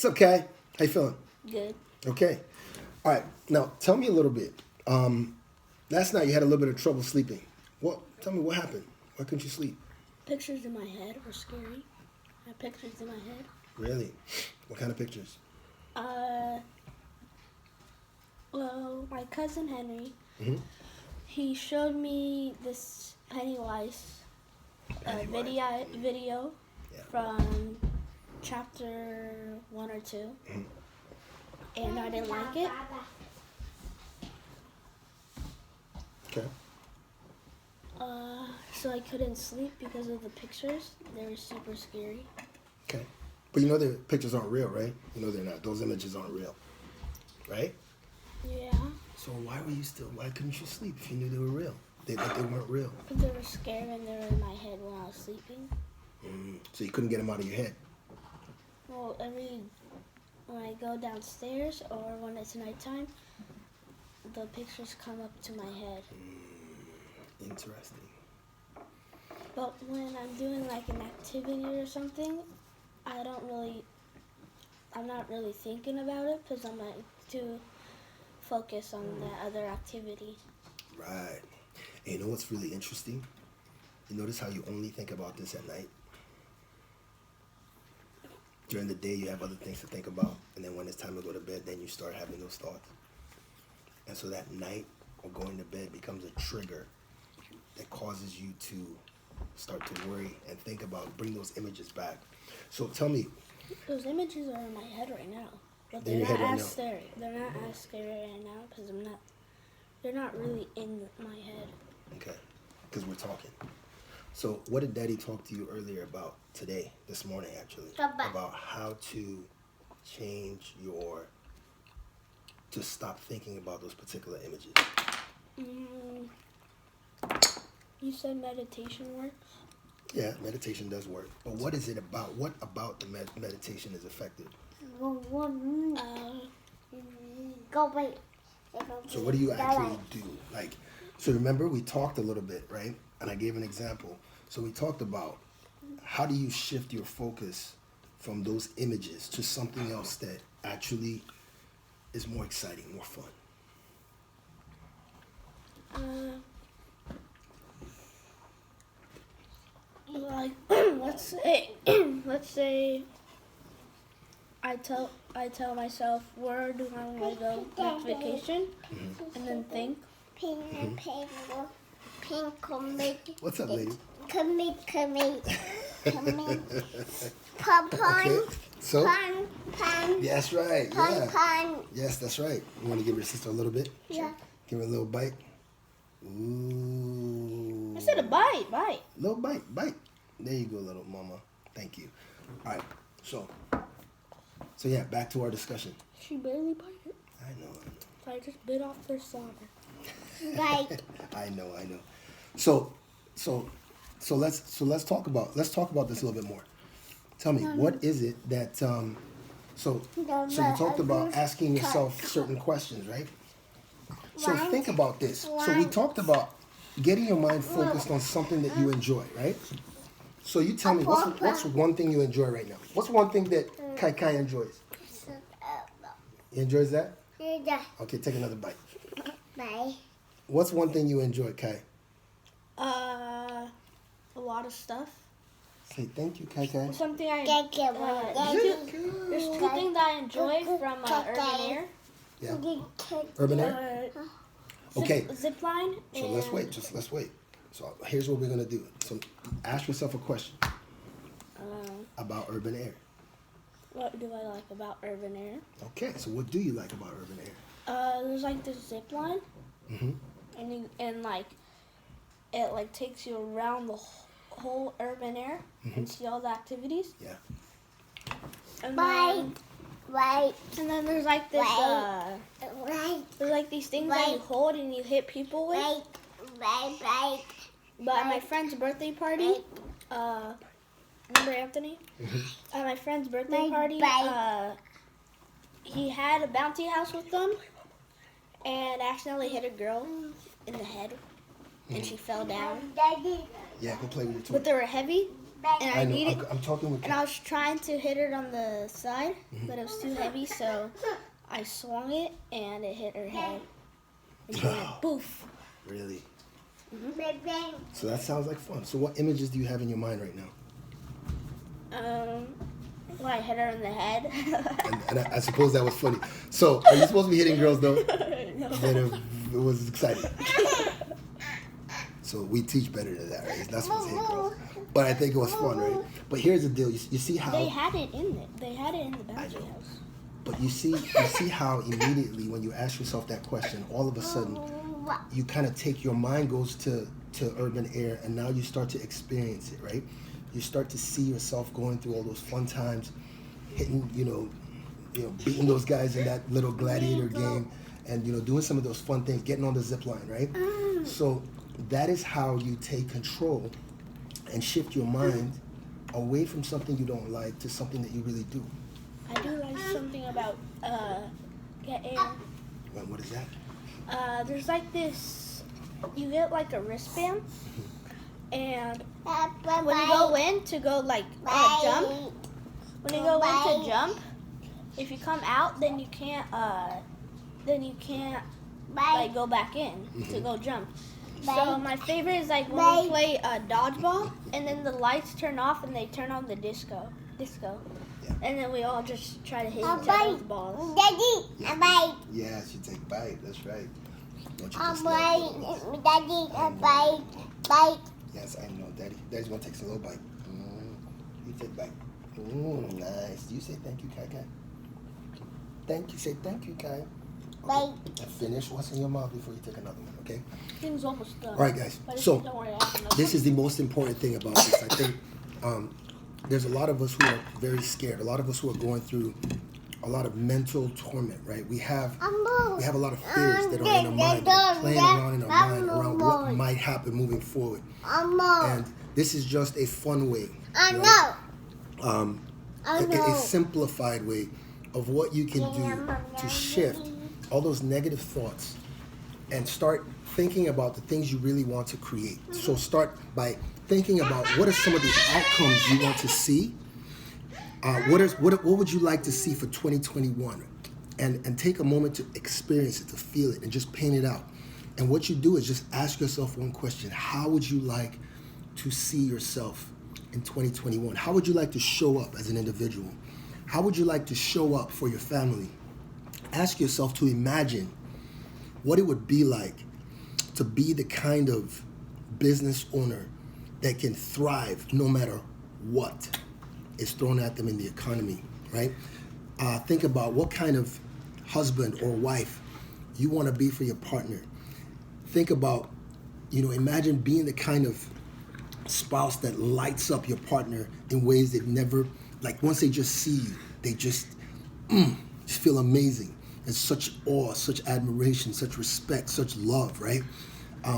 What's up, Kai? How you feeling? Good. Okay. All right. Now, tell me a little bit. Last night you had a little bit of trouble sleeping. Tell me what happened. Why couldn't you sleep? Pictures in my head were scary. I had pictures in my head. Really? What kind of pictures? Well, my cousin Henry, Mm-hmm. he showed me this Pennywise video Yeah. from chapter 1 or 2, and I didn't like it. Okay. So I couldn't sleep because of the pictures. They were super scary. Okay. But you know the pictures aren't real, right? You know they're not. Those images aren't real, right? Yeah. So why couldn't you sleep if you knew they were real? They weren't real. Because they were scary and they were in my head when I was sleeping. So you couldn't get them out of your head. Well, when I go downstairs or when it's nighttime, the pictures come up to my head. Interesting. But when I'm doing like an activity or something, I'm not really thinking about it because I'm like too focused on the other activity. Right. And you know what's really interesting? You notice how you only think about this at night? During the day, you have other things to think about. And then when it's time to go to bed, then you start having those thoughts. And so that night or going to bed becomes a trigger that causes you to start to worry and think about, bring those images back. So tell me. Those images are in my head right now. But They're in they're your not head right as now. scary. They're not as scary right now because they're not really in my head. Okay. Because we're talking. So what did Daddy talk to you earlier about today, this morning actually, about how to change to stop thinking about those particular images? You said meditation works? Yeah, meditation does work. But what is it about? What about the meditation is effective? So what do you actually do? So remember we talked a little bit, right? And I gave an example. So we talked about how do you shift your focus from those images to something else that actually is more exciting, more fun. Like let's say I tell myself where do I want to go next vacation, and then think. What's up, lady? Come in. Okay. So that's right. Yeah. Yes, that's right. You want to give your sister a little bit? Yeah. Give her a little bite. Ooh. I said a bite. Little bite. There you go, little mama. Thank you. All right. So yeah, back to our discussion. She barely bit it. I know. So I just bit off their slobber. Right. I know. So let's talk about this a little bit more. Tell me, what is it that so you talked about asking yourself certain questions, right? So think about this. So we talked about getting your mind focused on something that you enjoy, right? So you tell me, what's one thing you enjoy right now? What's one thing that Kai enjoys? He enjoys that? Okay, take another bite. Bye. What's one thing you enjoy, Kai? A lot of stuff. Say thank you, Kai. Something I Thank you. there's two things that I enjoy from Urban Air. Yeah. Urban Air? Okay. Zip line. So let's wait. So here's what we're going to do. So ask yourself a question about Urban Air. What do I like about Urban Air? Okay, so what do you like about Urban Air? There's like this zip line, and it like takes you around the whole Urban Air and see all the activities. Yeah. And Right. And then there's like this Right. there's like these things that you hold and you hit people with. Right. But at my friend's birthday party, remember Anthony? At my friend's birthday party, he had a bouncy house with them and accidentally hit a girl in the head and she fell down. Yeah, go play with your toy. But they were heavy And I know. needed, I'm talking with and you. I was trying to hit it on the side, but it was too heavy, so I swung it and it hit her head. And she went poof. Really? Bang. So that sounds like fun. So what images do you have in your mind right now? Well, I hit her in the head. And I suppose that was funny. So are you supposed to be hitting girls though? No. Then it was exciting. So we teach better than that, right? It's not supposed to hit girls. But I think it was fun, right? But here's the deal. You see how They had it in it. They had it in the bouncy house. But you see how immediately when you ask yourself that question, all of a sudden you kind of take your mind goes to urban air, and now you start to experience it, right? You start to see yourself going through all those fun times, hitting, beating those guys in that little gladiator game, and doing some of those fun things, getting on the zip line, right? So that is how you take control and shift your mind away from something you don't like to something that you really do. I do like something about getting. Well, what is that? There's like this. You get like a wristband, and when you go in to go like jump, when you go in to jump, if you come out, then you can't like go back in to go jump. So my favorite is like when we play dodgeball, and then the lights turn off and they turn on the disco, and then we all just try to hit each other with balls. Daddy, a bite. Yes, you take bite. That's right. Don't you A just bite. love balls? Daddy, a bite. Bite. Yes, I know, Daddy. Daddy's gonna take a little bite. You take bite. Nice. Do you say thank you, Kai Kai? Thank you. Say thank you, Kai. Bite. And finish what's in your mouth before you take another one, okay? Things almost done. All right, guys. But So don't worry, I have another this is the most important thing about this. I think there's a lot of us who are very scared. A lot of us who are going through a lot of mental torment, right? We have a lot of fears that are in our mind, that are playing around in our mind around what might happen moving forward. And this is just a fun way, right? A simplified way of what you can do to shift all those negative thoughts and start thinking about the things you really want to create. So start by thinking about what are some of the outcomes you want to see. What would you like to see for 2021? And take a moment to experience it, to feel it, and just paint it out. And what you do is just ask yourself one question. How would you like to see yourself in 2021? How would you like to show up as an individual? How would you like to show up for your family? Ask yourself to imagine what it would be like to be the kind of business owner that can thrive no matter what is thrown at them in the economy, right? Think about what kind of husband or wife you want to be for your partner. Think about, imagine being the kind of spouse that lights up your partner in ways they've never, like once they just see you, they just feel amazing. And such awe, such admiration, such respect, such love, right?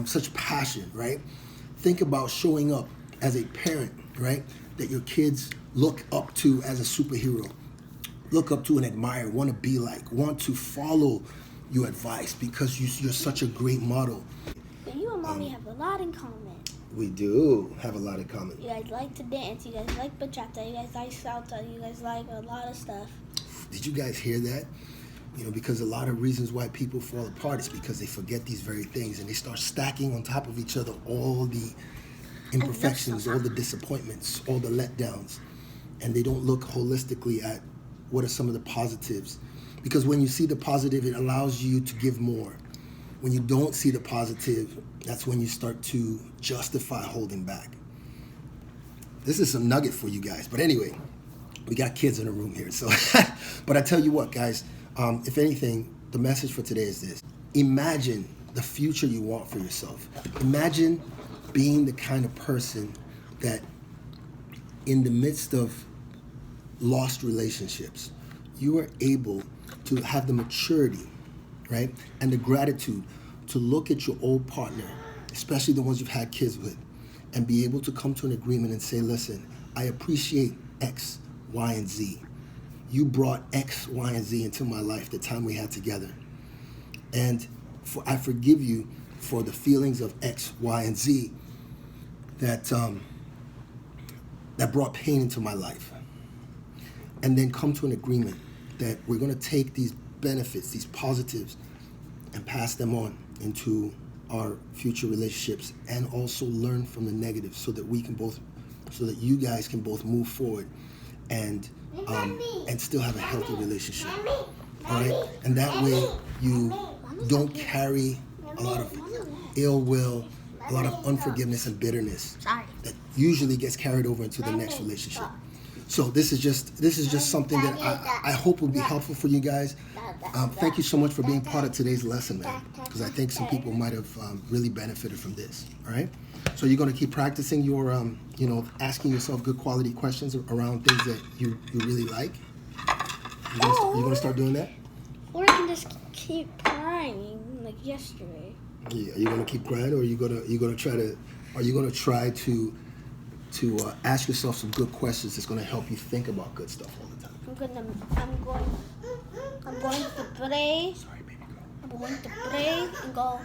Such passion, right? Think about showing up as a parent, right? That your kids look up to as a superhero, look up to and admire, want to be like, want to follow your advice because you're such a great model. But you and Mommy have a lot in common. We do have a lot in common. You guys like to dance, you guys like bachata, you guys like salsa, you guys like a lot of stuff. Did you guys hear that? Because a lot of reasons why people fall apart is because they forget these very things and they start stacking on top of each other all the imperfections, all the disappointments, all the letdowns, and they don't look holistically at what are some of the positives. Because when you see the positive, it allows you to give more. When you don't see the positive, that's when you start to justify holding back. This is some nugget for you guys. But anyway, we got kids in the room here. So, but I tell you what, guys, if anything, the message for today is this. Imagine the future you want for yourself. Imagine being the kind of person that in the midst of lost relationships, you are able to have the maturity, right? And the gratitude to look at your old partner, especially the ones you've had kids with, and be able to come to an agreement and say, listen, I appreciate X, Y, and Z. You brought X, Y, and Z into my life the time we had together. And I forgive you for the feelings of X, Y, and Z that that brought pain into my life, and then come to an agreement that we're going to take these benefits, these positives, and pass them on into our future relationships, and also learn from the negatives, so that you guys can both move forward and still have a healthy relationship. All right, and that way you don't carry a lot of ill will, a lot of unforgiveness and bitterness that usually gets carried over into the next relationship. So this is just something that I hope will be helpful for you guys. Thank you so much for being part of today's lesson, man, because I think some people might have really benefited from this. All right, so you're going to keep practicing your asking yourself good quality questions around things that you really like. You're going to start doing that? Or I can just keep crying like yesterday. Yeah, are you going to keep crying, or are you going to try to ask yourself some good questions that's going to help you think about good stuff all the time? I'm going to pray. Sorry, baby girl. I'm going to pray and go,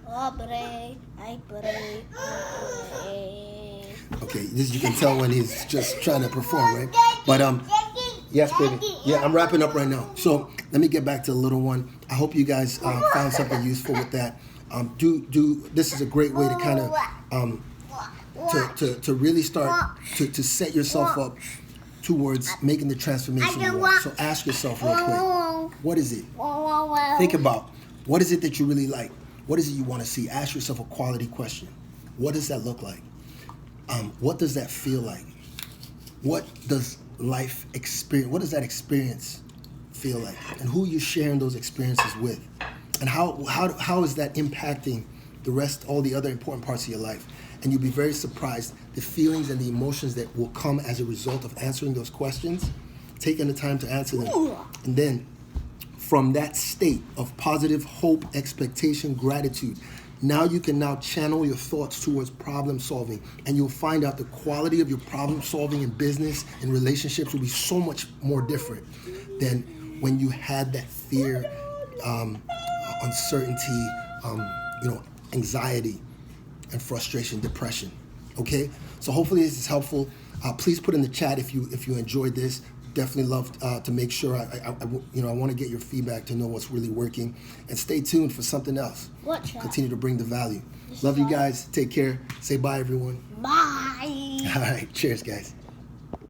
oh, pray, I pray, I pray. Okay, this you can tell when he's just trying to perform, right? But yes, baby. Yeah, I'm wrapping up right now. So let me get back to the little one. I hope you guys found something useful with that. This is a great way to kind of to really start to set yourself up towards making the transformation you want. So ask yourself real quick, what is it? Think about, what is it that you really like? What is it you want to see? Ask yourself a quality question. What does that look like? What does that feel like? What does life experience? What does that experience feel like? And who you're sharing those experiences with? And how is that impacting all the other important parts of your life? And you'll be very surprised the feelings and the emotions that will come as a result of answering those questions, taking the time to answer them. And then from that state of positive hope, expectation, gratitude, now you can now channel your thoughts towards problem solving, and you'll find out the quality of your problem solving in business and relationships will be so much more different than when you had that fear, uncertainty, anxiety, and frustration, depression. Okay, so hopefully this is helpful. Please put in the chat if you enjoyed this. Definitely love to make sure I want to get your feedback to know what's really working, and stay tuned for something else. What chat? Continue to bring the value. Love you guys. Take care. Say bye, everyone. Bye. All right. Cheers, guys.